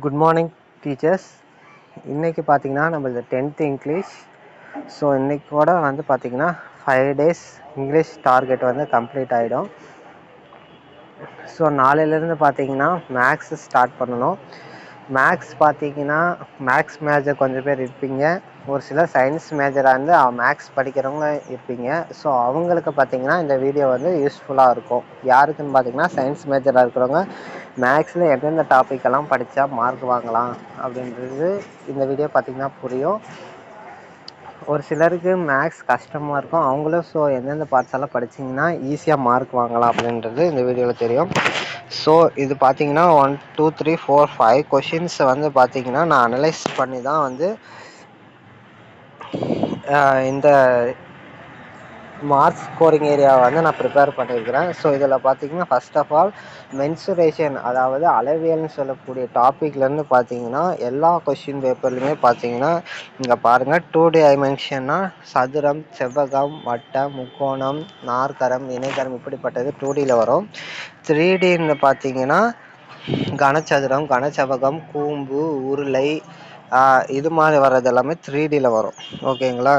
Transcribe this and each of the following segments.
Good morning teachers. இன்றைக்கி பார்த்தீங்கன்னா நம்மளது 10th இங்கிலீஷ். ஸோ இன்றைக்கோட வந்து பார்த்திங்கன்னா 5 days இங்கிலீஷ் டார்கெட் வந்து கம்ப்ளீட் ஆகிடும். ஸோ நாளையிலேருந்து பார்த்தீங்கன்னா மேக்ஸு ஸ்டார்ட் பண்ணணும். மேக்ஸ் பார்த்தீங்கன்னா மேக்ஸ் மேஜர் கொஞ்சம் பேர் இருப்பீங்க, ஒரு சிலர் சயின்ஸ் மேஜராக இருந்து மேக்ஸ் படிக்கிறவங்க இருப்பீங்க. ஸோ அவங்களுக்கு பார்த்தீங்கன்னா இந்த வீடியோ வந்து யூஸ்ஃபுல்லாக இருக்கும். யாருக்குன்னு பார்த்தீங்கன்னா சயின்ஸ் மேஜராக இருக்கிறவங்க மேக்ஸில் எந்தெந்த டாப்பிக்கெல்லாம் படித்தா மார்க் வாங்கலாம் அப்படின்றது இந்த வீடியோ பார்த்திங்கன்னா புரியும். ஒரு சிலருக்கு மேக்ஸ் கஷ்டமாக இருக்கும், அவங்களும் ஸோ எந்தெந்த பார்ட்ஸ் எல்லாம் படிச்சிங்கன்னா ஈஸியாக மார்க் வாங்கலாம் அப்படின்றது இந்த வீடியோவில் தெரியும். ஸோ இது பார்த்தீங்கன்னா 1 2 3 4 5 கொஷின்ஸை வந்து பார்த்தீங்கன்னா நான் அனலைஸ் பண்ணி தான் வந்து இந்த மார்க்ஸ் ஸ்கோரிங் ஏரியாவை வந்து நான் ப்ரிப்பேர் பண்ணியிருக்கிறேன். ஸோ இதில் பார்த்தீங்கன்னா ஃபர்ஸ்ட் ஆஃப் ஆல் மென்சுரேஷன், அதாவது அளவியல்னு சொல்லக்கூடிய டாப்பிக்லேருந்து பார்த்தீங்கன்னா எல்லா கொஷின் பேப்பர்லையுமே பார்த்தீங்கன்னா இங்கே பாருங்கள் 2D டைமென்ஷன்னா சதுரம், செவ்வகம், வட்டம், முக்கோணம், நாற்கரம், இணைகரம் இப்படிப்பட்டது 2Dயில் வரும். 3Dன்னு பார்த்தீங்கன்னா கனசதுரம், கனசெவ்வகம், கூம்பு, உருளை இது மாதிரி வர்றது எல்லாமே 3Dயில் வரும். ஓகேங்களா?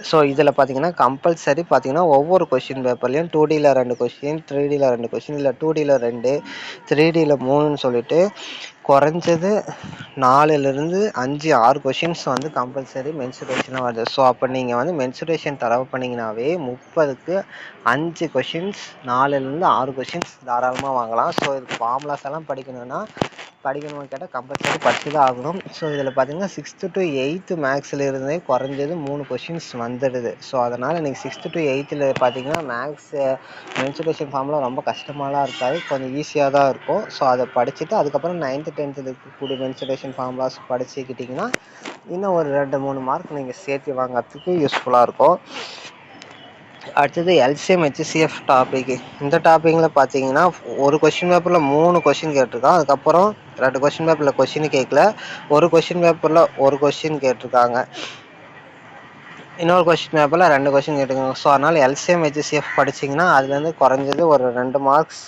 ஸோ இதில் பார்த்தீங்கன்னா கம்பல்சரி பார்த்தீங்கன்னா ஒவ்வொரு கொஷின் பேப்பர்லேயும் 2Dயில் 2 கொஷின், 3Dயில் 2 கொஷின், இல்லை 2Dயில் 2, 3Dயில் 3ன்னு சொல்லிட்டு குறைஞ்சது 4லேருந்து 5 6 கொஷின்ஸ் வந்து கம்பல்சரி மென்சுரேஷனாக வருது. ஸோ அப்போ நீங்கள் வந்து மென்சுரேஷன் தரவு பண்ணிங்கனாவே 30க்கு 5 கொஷின்ஸ் 4லேருந்து 6 கொஷின்ஸ் தாராளமாக வாங்கலாம். ஸோ இதுக்கு ஃபார்முலாஸ் எல்லாம் படிக்கணும்னு கேட்டால் கம்பல்சரி படித்து தான் ஆகணும். ஸோ இதில் பார்த்தீங்கன்னா 6th to 8th மேக்ஸில் இருந்தே குறைஞ்சது 3 கொஷின்ஸ் வந்துடுது. ஸோ அதனால் நீங்கள் 6th to 8th பார்த்தீங்கன்னா மேக்ஸ் மென்சுரேஷன் ஃபார்முலா ரொம்ப கஷ்டமாலாம் இருக்காது, கொஞ்சம் ஈஸியாக தான் இருக்கும். ஸோ அதை படிச்சுட்டு அதுக்கப்புறம் 9th 10th இருக்கக்கூடிய மென்சுரேஷன் ஃபார்முலாஸ் படிச்சுக்கிட்டிங்கன்னா இன்னும் ஒரு 2-3 மார்க் நீங்கள் சேர்த்து வாங்கிறதுக்கு யூஸ்ஃபுல்லாக இருக்கும். அடுத்தது எல்சிஎம் ஹெச்சிஎஃப் டாபிக். இந்த டாப்பிக்கில் பார்த்தீங்கன்னா ஒரு கொஷின் பேப்பரில் 3 கொஷின் கேட்டிருக்கான், அதுக்கப்புறம் 2 கொஷின் பேப்பரில் கொஷின் கேட்கல, ஒரு கொஷின் பேப்பரில் ஒரு கொஷின் கேட்டிருக்காங்க, இன்னொரு கொஷின் பேப்பரில் 2 கொஷின் கேட்டிருக்காங்க. ஸோ அதனால் எல்சிஎம் ஹெச்சிஎஃப் படிச்சிங்கன்னா அதுலேருந்து குறைஞ்சது ஒரு 2 மார்க்ஸ்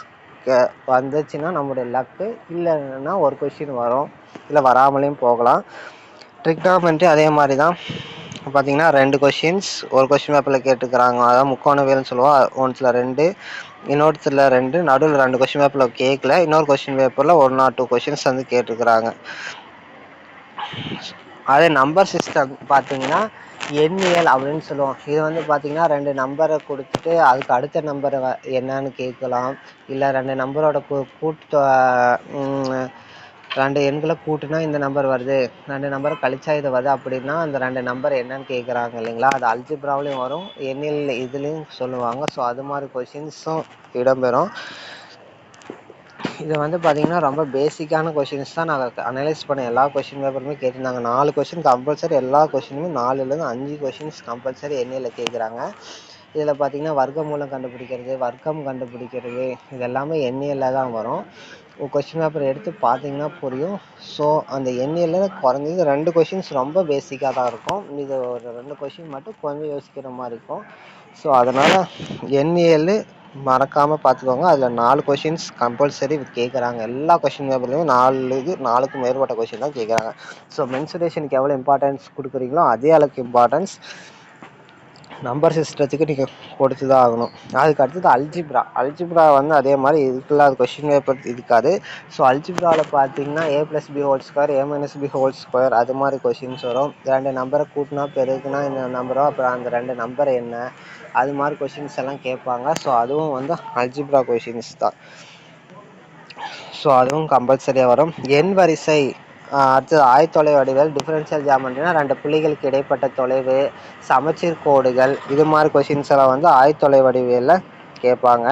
வந்துச்சுன்னா நம்மளுடைய லக்கு, இல்லைன்னா ஒரு கொஷின் வரும், இல்லை வராமலேயும் போகலாம். ட்ரிக்னாமெண்ட்ரி அதே மாதிரி தான் பார்த்தீங்கன்னா 2 கொஷின்ஸ் ஒரு கொஷின் பேப்பரில் கேட்டுக்கிறாங்க, அதாவது முக்கோணவியல்னு சொல்லுவோம். ஒன்ஸில் 2, இன்னொருத்தில் 2, நடுவில் 2 கொஷின் பேப்பரில் கேட்கல, இன்னொரு கொஷின் பேப்பரில் 1 or 2 கொஷின்ஸ் வந்து கேட்டுக்கிறாங்க. அதே நம்பர் சிஸ்டம் பார்த்தீங்கன்னா எண்ணியல் அப்படின்னு சொல்லுவோம். இது வந்து பார்த்தீங்கன்னா 2 நம்பரை கொடுத்துட்டு அதுக்கு அடுத்த நம்பரை என்னன்னு கேட்கலாம், இல்லை 2 நம்பரோட கூட்டு 2 எண்களை கூட்டுனா இந்த நம்பர் வருது, 2 நம்பரை கழிச்சா இது வருது அப்படின்னா அந்த 2 நம்பர் என்னன்னு கேட்குறாங்க இல்லைங்களா. அது அல்ஜிப்ராவிலையும் வரும், எண்ணியல் இதுலேயும் சொல்லுவாங்க. ஸோ அது மாதிரி கொஷின்ஸும் இடம்பெறும். இது வந்து பார்த்தீங்கன்னா ரொம்ப பேசிக்கான கொஷின்ஸ் தான். நாங்கள் அனலைஸ் பண்ண எல்லா கொஷின் பேப்பருமே கேட்டிருந்தாங்க. 4 கொஷின் கம்பல்சரி, எல்லா கொஷினுமே 4லேருந்து 5 கொஷின்ஸ் கம்பல்சரி எண்ணியலில் கேட்குறாங்க. இதில் பார்த்தீங்கன்னா வர்க்கமூலம் கண்டுபிடிக்கிறது, வர்க்கம் கண்டுபிடிக்கிறது, இது எல்லாமே எண்ணியலில் தான் வரும். கொஷின் பேப்பர் எடுத்து பார்த்தீங்கன்னா புரியும். ஸோ அந்த எண்ணியலில் குறைஞ்சது 2 கொஷின்ஸ் ரொம்ப பேசிக்காக தான் இருக்கும், இது ஒரு 2 கொஷின் மட்டும் கொஞ்சம் யோசிக்கிற மாதிரி இருக்கும். ஸோ அதனால் எண்ணியல் மறக்காமல் பார்த்துக்கோங்க. அதில் 4 கொஷின்ஸ் கம்பல்சரி கேட்குறாங்க. எல்லா கொஷின் பேப்பர்லையும் 4க்கு மேற்பட்ட கொஷின் தான் கேட்குறாங்க. ஸோ மென்சுரேஷனுக்கு எவ்வளோ இம்பார்ட்டன்ஸ் கொடுக்குறீங்களோ அதே அளவுக்கு இம்பார்ட்டன்ஸ் நம்பர் சிஸ்டத்துக்கு நீங்கள் கொடுத்து தான் ஆகணும். அதுக்கு அடுத்தது அல்ஜிப்ரா வந்து அதே மாதிரி இதுக்குள்ள கொஷின் பேப்பர் இருக்காது. ஸோ அல்ஜிப்ராவில் பார்த்தீங்கன்னா a+b² a-b² அது மாதிரி கொஷின்ஸ் வரும். 2 நம்பரை கூட்டினா பெருக்குனா இந்த நம்பரோ, அப்புறம் அந்த 2 நம்பர் என்ன, அது மாதிரி கொஷின்ஸ் எல்லாம் கேட்பாங்க. ஸோ அதுவும் வந்து அல்ஜிப்ரா கொஷின்ஸ் தான். ஸோ அதுவும் கம்பல்சரியாக வரும். எண் வரிசை, அடுத்தது ஆயத்தொலை வடிவல், டிஃபரன்ஷியல் ஜியாமெட்ரினா 2 புள்ளிகளுக்கு இடைப்பட்ட தொலைவு, சமச்சீர் கோடுகள், இது மாதிரி கொஷின்ஸ் எல்லாம் வந்து ஆயத்தொலை வடிவியலில் கேட்பாங்க.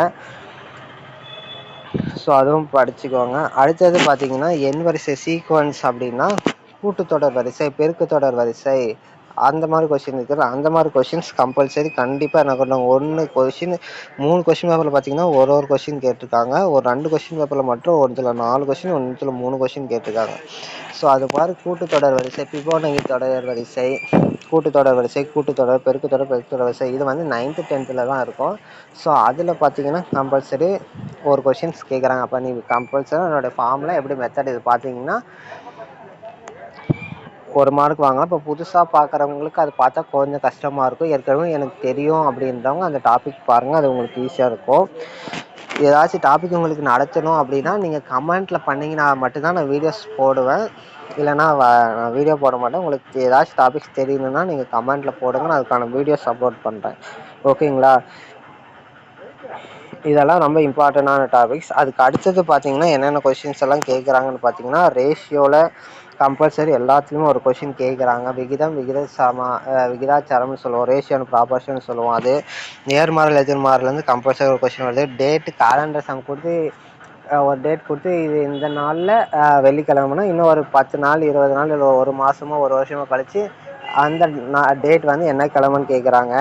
ஸோ அதுவும் படிச்சுக்கோங்க. அடுத்தது பார்த்தீங்கன்னா எண் வரிசை சீக்வன்ஸ் அப்படின்னா கூட்டுத்தொடர் வரிசை, பெருக்கு தொடர் வரிசை, அந்த மாதிரி கொஷின் இருக்குது. அந்த மாதிரி கொஷின்ஸ் கம்பல்சரி கண்டிப்பாக என்ன பண்ணுவாங்க, 1 கொஷின் 3 கொஷின் பேப்பரில் பார்த்தீங்கன்னா ஒரு கொஷின் கேட்டிருக்காங்க. ஒரு 2 கொஷின் பேப்பரில் மட்டும் ஒன்றில் 4 கொஷின், ஒன்றில் 3 கொஷின் கேட்டிருக்காங்க. ஸோ அது மாதிரி கூட்டுத்தொடர் வரிசை, ஃபிபோனச்சி தொடர் வரிசை, கூட்டுத்தொடர் வரிசை, கூட்டுத்தொடர், பெருக்குத்தொடர், பெருக்குத்தொடர் வரிசை இது வந்து 9th 10th தான் இருக்கும். ஸோ அதில் பார்த்தீங்கன்னா கம்பல்சரி ஒரு கொஷின்ஸ் கேட்குறாங்க. அப்போ நீங்கள் கம்பல்சரி என்னோடய ஃபார்மில் எப்படி மெத்தட் இது பார்த்தீங்கன்னா 1 மார்க் வாங்கலாம். இப்போ புதுசாக பார்க்குறவங்களுக்கு அது பார்த்தா கொஞ்சம் கஷ்டமாக இருக்கும். ஏற்கனவே எனக்கு தெரியும் அப்படின்றவங்க அந்த டாபிக் பாருங்கள், அது உங்களுக்கு ஈஸியாக இருக்கும். ஏதாச்சும் டாபிக் உங்களுக்கு நடத்தணும் அப்படின்னா நீங்கள் கமெண்ட்டில் பண்ணிங்கன்னா மட்டும்தான் நான் வீடியோஸ் போடுவேன். இல்லைனா நான் வீடியோ போட மாட்டேன். உங்களுக்கு ஏதாச்சும் டாபிக்ஸ் தெரியணுன்னா நீங்கள் கமெண்ட்டில் போடுங்க, நான் அதுக்கான வீடியோஸ் அப்லோட் பண்ணுறேன். ஓகேங்களா? இதெல்லாம் ரொம்ப இம்பார்ட்டண்டான டாபிக்ஸ். அதுக்கு அடுத்தது பார்த்தீங்கன்னா என்னென்ன கொஷின்ஸ் எல்லாம் கேட்குறாங்கன்னு பார்த்தீங்கன்னா, ரேஷியோவில் கம்பல்சரி எல்லாத்துலேயுமே ஒரு கொஷின் கேட்குறாங்க. விகிதாச்சாரம்னு சொல்லுவோம், ரேஷியோ அண்ட் ப்ராபோர்ஷன் சொல்லுவோம். அது நேர்மாறல் எதிர்மாறலேருந்து கம்பல்சரி ஒரு கொஷின் வருது. டேட்டு கேலண்டர் சம் கொடுத்து ஒரு டேட் கொடுத்து இது இந்த நாளில் வெள்ளிக்கிழமைனா இன்னும் ஒரு 10 நாள் 20 நாள் இல்லை 1 மாதமோ 1 வருஷமோ கழித்து அந்த டேட் வந்து என்ன கிழமைன்னு கேட்குறாங்க.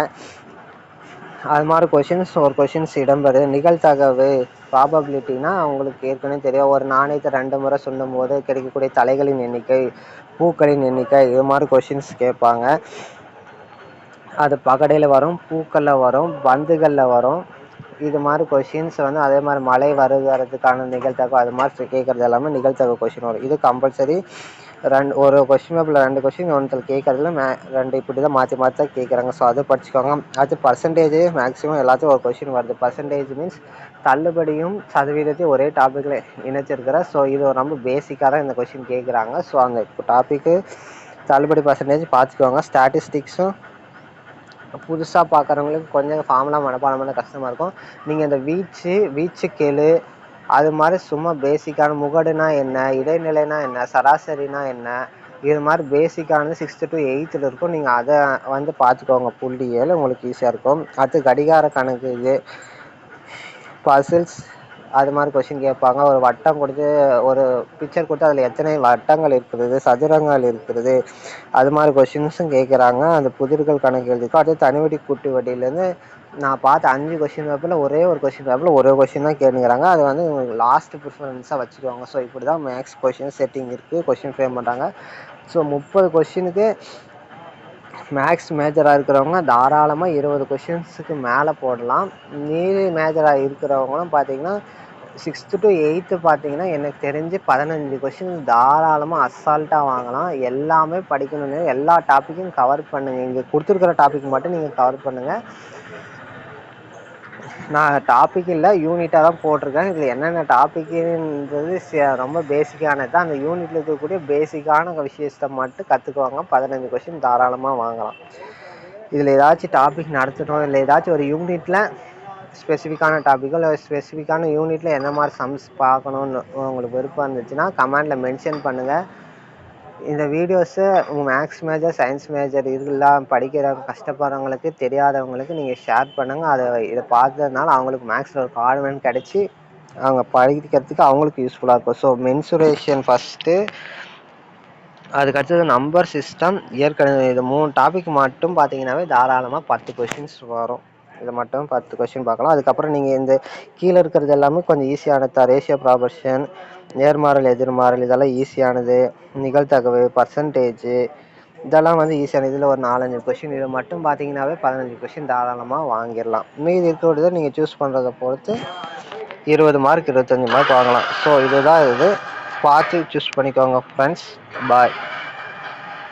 அது மாதிரி ஒரு கொஷின்ஸ் இடம்பெறுது. நிகழ்தகவு ப்ராபபிலிட்டினா உங்களுக்கு ஏற்கனவே தெரியும். ஒரு நாணயத்தை 2 முறை சொல்லும் போது கிடைக்கக்கூடிய தலைகளின் எண்ணிக்கை, பூக்களின் எண்ணிக்கை, இது மாதிரி கொஷின்ஸ் கேட்பாங்க. அது பகடையில் வரும், பூக்களில் வரும், பந்துகளில் வரும். இது மாதிரி கொஷின்ஸ் வந்து அதே மாதிரி மழை வருகிறதுக்கான நிகழ்தகவு அது மாதிரி கேட்குறது எல்லாமே நிகழ்தகவு கொஷின் வரும். இது கம்பல்சரி ஒரு கொஷின் பேப்பரில் 2 கொஷின் ஒன்றில் கேட்குறதுல 2 இப்படி தான் மாற்றி மாற்றி தான் கேட்குறாங்க. ஸோ அதை படிச்சுக்கோங்க. அது பர்சன்டேஜ் மேக்ஸிமம் எல்லாத்தையும் ஒரு கொஷின் வருது. பர்சன்டேஜ் மீன்ஸ் தள்ளுபடியும் சதவீதத்தையும் ஒரே டாப்பிக்கில் இணைச்சிருக்கிறேன். ஸோ இது ரொம்ப பேசிக்காக தான் இந்த கொஷின் கேட்குறாங்க. ஸோ அந்த டாப்பிக்கு தள்ளுபடி பர்சன்டேஜ் பார்த்துக்கோங்க. ஸ்டாட்டிஸ்டிக்ஸும் புதுசாக பார்க்குறவங்களுக்கு கொஞ்சம் ஃபார்முலா மனப்பாடம் பண்ண கஷ்டமாக இருக்கும். நீங்கள் இந்த வீச்சுக்கெழு அது மாதிரி சும்மா பேசிக்கான முகடுனா என்ன, இடைநிலைனா என்ன, சராசரினா என்ன, இது மாதிரி பேசிக்கானது 6th to 8th இருக்கும். நீங்கள் அதை வந்து பார்த்துக்கோங்க. புள்ளியல் உங்களுக்கு ஈஸியாக இருக்கும். அடுத்து கடிகார கணக்கு, இது பசில்ஸ் அது மாதிரி கொஷின் கேட்பாங்க. ஒரு வட்டம் கொடுத்து ஒரு பிக்சர் கொடுத்து அதில் எத்தனை வட்டங்கள் இருக்கிறது, சதுரங்கள் இருக்கிறது, அது மாதிரி கொஷின்ஸும் கேட்குறாங்க. அந்த புதிர்கள் கணக்கு எழுதிக்கும். அடுத்து தனிவடி கூட்டு வட்டியிலேருந்து நான் பார்த்த 5 கொஷின் பேப்பரில் ஒரே ஒரு கொஷின் பேப்பரில் ஒரு கொஷின் தான் கேட்டுக்கிறாங்க. அது வந்து உங்களுக்கு லாஸ்ட் ப்ரிஃபரன்ஸாக வச்சுக்குவாங்க. ஸோ இப்படி தான் மேக்ஸ் கொஷின் செட்டிங் இருக்குது, கொஷின் ஃப்ரேம் பண்ணுறாங்க. ஸோ 30 கொஷினுக்கு மேக்ஸ் மேஜராக இருக்கிறவங்க தாராளமாக 20 கொஷின்ஸுக்கு மேலே போடலாம். மீதி மேஜராக இருக்கிறவங்களும் பார்த்தீங்கன்னா 6th to 8th பார்த்தீங்கன்னா எனக்கு தெரிஞ்சு 15 கொஷின் தாராளமாக அசால்ட்டாக வாங்கலாம். எல்லாமே படிக்கணும்னு எல்லா டாப்பிக்கும் கவர் பண்ணுங்கள். இங்கே கொடுத்துருக்குற டாபிக் மட்டும் நீங்கள் கவர் பண்ணுங்கள். நான் டாபிக் இல்லை யூனிட்டாக தான் போட்டிருக்கேன். இதில் என்னென்ன டாப்பிக்குன்றது ரொம்ப பேசிக்கானது தான். அந்த யூனிட்டில் இருக்கக்கூடிய பேசிக்கான விஷயத்தை மட்டும் கற்றுக்குவாங்க. 15 கொஷின் தாராளமாக வாங்கலாம். இதில் ஏதாச்சும் டாபிக் நடத்தணும், இல்லை ஏதாச்சும் ஒரு யூனிட்டில் ஸ்பெசிஃபிக்கான டாப்பிக்கோ இல்லை ஸ்பெசிஃபிக்கான யூனிட்டில் என்ன மாதிரி சம்ஸ் பார்க்கணுன்னு உங்களுக்கு விருப்பம் இருந்துச்சுன்னா கமெண்டில் மென்ஷன் பண்ணுங்கள். இந்த வீடியோஸை உங்கள் மேக்ஸ் மேஜர், சயின்ஸ் மேஜர் இதெல்லாம் படிக்கிற கஷ்டப்படுறவங்களுக்கு, தெரியாதவங்களுக்கு நீங்கள் ஷேர் பண்ணுங்கள். இதை பார்த்ததுனால அவங்களுக்கு மேக்ஸில் ஒரு கான்ஃபிடன்ஸ் கிடச்சி அவங்க படிக்கிறதுக்கு அவங்களுக்கு யூஸ்ஃபுல்லாக இருக்கும். ஸோ மென்சுரேஷன் ஃபஸ்ட்டு, அதுக்கடுத்தது நம்பர் சிஸ்டம், ஏற்கனவே இது 3 டாபிக் மட்டும் பார்த்தீங்கன்னாவே தாராளமாக 10 கொஷின்ஸ் வரும். இதை மட்டும் 10 கொஷின் பார்க்கலாம். அதுக்கப்புறம் நீங்கள் இந்த கீழே இருக்கிறது எல்லாமே கொஞ்சம் ஈஸியானது. ரேஷியோ ப்ராபோர்ஷன், நேர்மாறல் எதிர்மாறல் இதெல்லாம் ஈஸியானது. நிகழ்தகவு, பர்சன்டேஜ் இதெல்லாம் வந்து ஈஸியானது. இதில் ஒரு 4-5 கொஷின் இதை மட்டும் பார்த்தீங்கன்னாவே 15 கொஷின் தாராளமாக வாங்கிடலாம். மீதி இருக்கிறத நீங்கள் சூஸ் பண்ணுறதை பொறுத்து 20 மார்க் 25 மார்க் வாங்கலாம். ஸோ இதுதான் இது. பார்த்து சூஸ் பண்ணிக்கோங்க ஃப்ரெண்ட்ஸ். பாய்.